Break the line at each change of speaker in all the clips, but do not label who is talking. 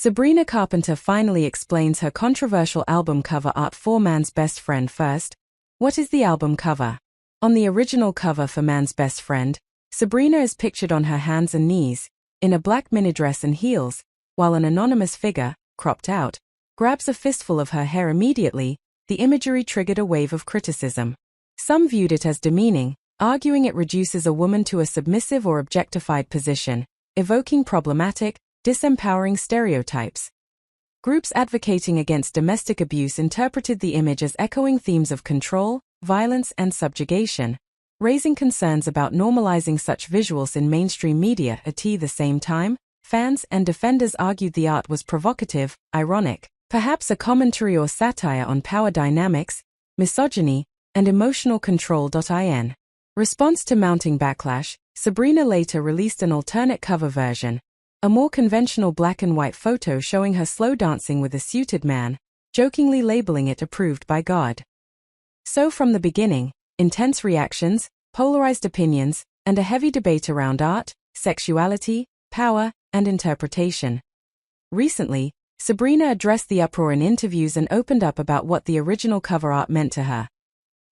Sabrina Carpenter finally explains her controversial album cover art for Man's Best Friend. First, what is the album cover? On the original cover for Man's Best Friend, Sabrina is pictured on her hands and knees, in a black minidress and heels, while an anonymous figure, cropped out, grabs a fistful of her hair immediately. The imagery triggered a wave of criticism. Some viewed it as demeaning, arguing it reduces a woman to a submissive or objectified position, evoking problematic, disempowering stereotypes. Groups advocating against domestic abuse interpreted the image as echoing themes of control, violence, and subjugation, raising concerns about normalizing such visuals in mainstream media. At the same time, fans and defenders argued the art was provocative, ironic, perhaps a commentary or satire on power dynamics, misogyny, and emotional control. In response to mounting backlash, Sabrina later released an alternate cover version, a more conventional black and white photo showing her slow dancing with a suited man, jokingly labeling it approved by God. So from the beginning, intense reactions, polarized opinions, and a heavy debate around art, sexuality, power, and interpretation. Recently, Sabrina addressed the uproar in interviews and opened up about what the original cover art meant to her.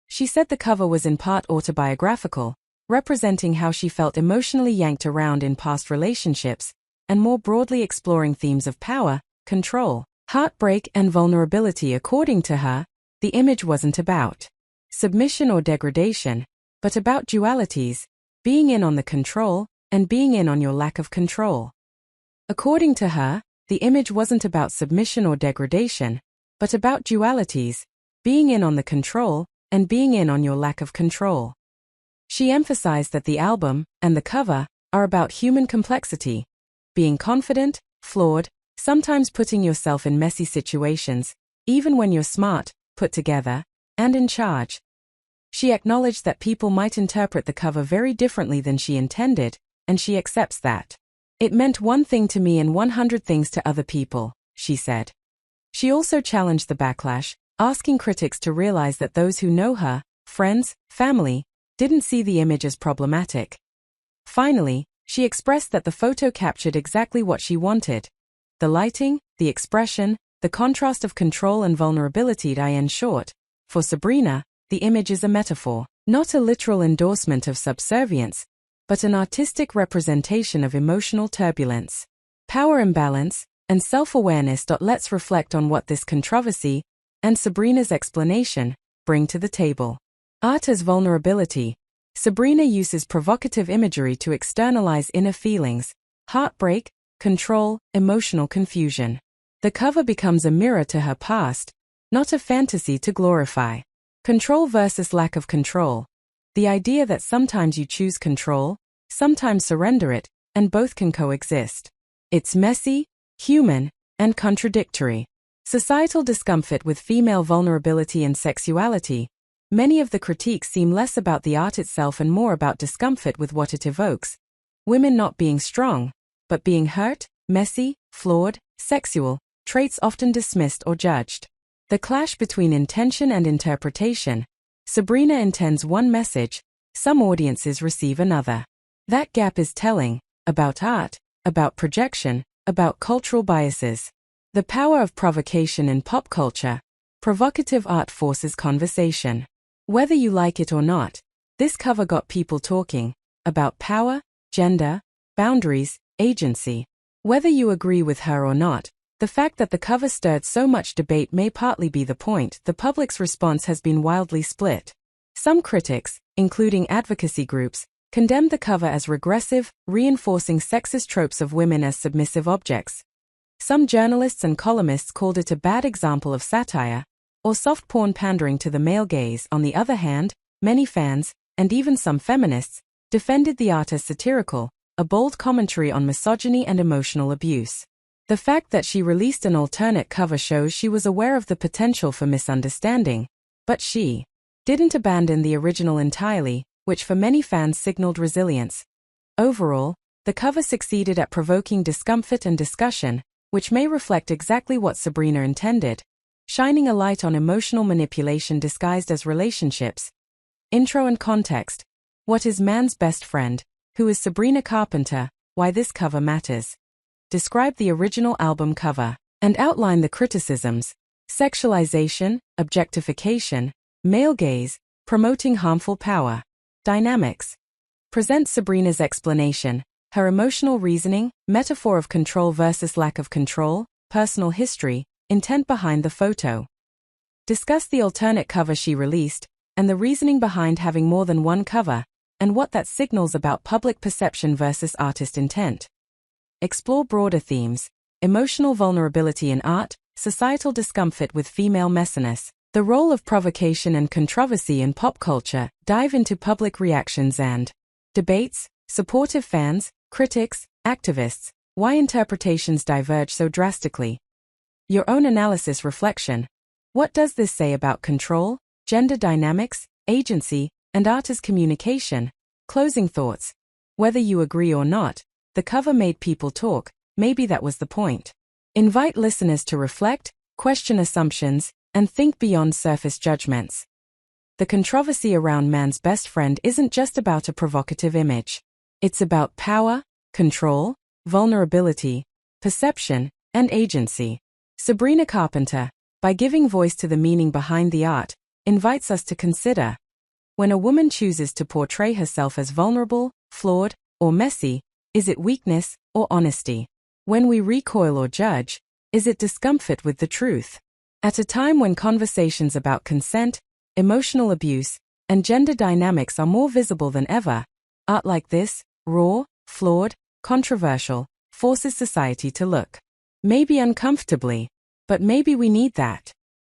She said the cover was in part autobiographical, representing how she felt emotionally yanked around in past relationships, and more broadly exploring themes of power, control, heartbreak, and vulnerability. According to her, the image wasn't about submission or degradation, but about dualities, being in on the control, and being in on your lack of control. According to her, the image wasn't about submission or degradation, but about dualities, being in on the control, and being in on your lack of control. She emphasized that the album, and the cover, are about human complexity, being confident, flawed, sometimes putting yourself in messy situations, even when you're smart, put together, and in charge. She acknowledged that people might interpret the cover very differently than she intended, and she accepts that. It meant one thing to me and 100 things to other people, she said. She also challenged the backlash, asking critics to realize that those who know her, friends, family, didn't see the image as problematic. Finally, she expressed that the photo captured exactly what she wanted. The lighting, the expression, the contrast of control and vulnerability. In short, for Sabrina, the image is a metaphor, not a literal endorsement of subservience, but an artistic representation of emotional turbulence, power imbalance, and self-awareness. Let's reflect on what this controversy, and Sabrina's explanation, bring to the table. Art as vulnerability. Sabrina uses provocative imagery to externalize inner feelings, heartbreak, control, emotional confusion. The cover becomes a mirror to her past, not a fantasy to glorify. Control versus lack of control. The idea that sometimes you choose control, sometimes surrender it, and both can coexist. It's messy, human, and contradictory. Societal discomfort with female vulnerability and sexuality. Many of the critiques seem less about the art itself and more about discomfort with what it evokes. Women not being strong, but being hurt, messy, flawed, sexual, traits often dismissed or judged. The clash between intention and interpretation. Sabrina intends one message, some audiences receive another. That gap is telling, about art, about projection, about cultural biases. The power of provocation in pop culture. Provocative art forces conversation. Whether you like it or not, this cover got people talking about power, gender, boundaries, agency. Whether you agree with her or not, the fact that the cover stirred so much debate may partly be the point. The public's response has been wildly split. Some critics, including advocacy groups, condemned the cover as regressive, reinforcing sexist tropes of women as submissive objects. Some journalists and columnists called it a bad example of satire, or soft porn pandering to the male gaze. On the other hand, many fans, and even some feminists, defended the art as satirical, a bold commentary on misogyny and emotional abuse. The fact that she released an alternate cover shows she was aware of the potential for misunderstanding, but she didn't abandon the original entirely, which for many fans signaled resilience. Overall, the cover succeeded at provoking discomfort and discussion, which may reflect exactly what Sabrina intended, shining a light on emotional manipulation disguised as relationships. Intro and context. What is Man's Best Friend? Who is Sabrina Carpenter? Why this cover matters. describe the original album cover, and outline the criticisms: sexualization, objectification, male gaze, promoting harmful power dynamics. Present Sabrina's explanation, her emotional reasoning, metaphor of control versus lack of control, personal history, intent behind the photo. Discuss the alternate cover she released, and the reasoning behind having more than one cover, and what that signals about public perception versus artist intent. Explore broader themes: emotional vulnerability in art, societal discomfort with female messiness, the role of provocation and controversy in pop culture. Dive into public reactions and debates, supportive fans, critics, activists, why interpretations diverge so drastically. Your own analysis reflection. What does this say about control, gender dynamics, agency, and artist communication? Closing thoughts. Whether you agree or not, the cover made people talk. Maybe that was the point. Invite listeners to reflect, question assumptions, and think beyond surface judgments. The controversy around Man's Best Friend isn't just about a provocative image. It's about power, control, vulnerability, perception, and agency. Sabrina Carpenter, by giving voice to the meaning behind the art, invites us to consider: when a woman chooses to portray herself as vulnerable, flawed, or messy, is it weakness or honesty? When we recoil or judge, is it discomfort with the truth? At a time when conversations about consent, emotional abuse, and gender dynamics are more visible than ever, art like this, raw, flawed, controversial, forces society to look. Maybe uncomfortably, but maybe we need that.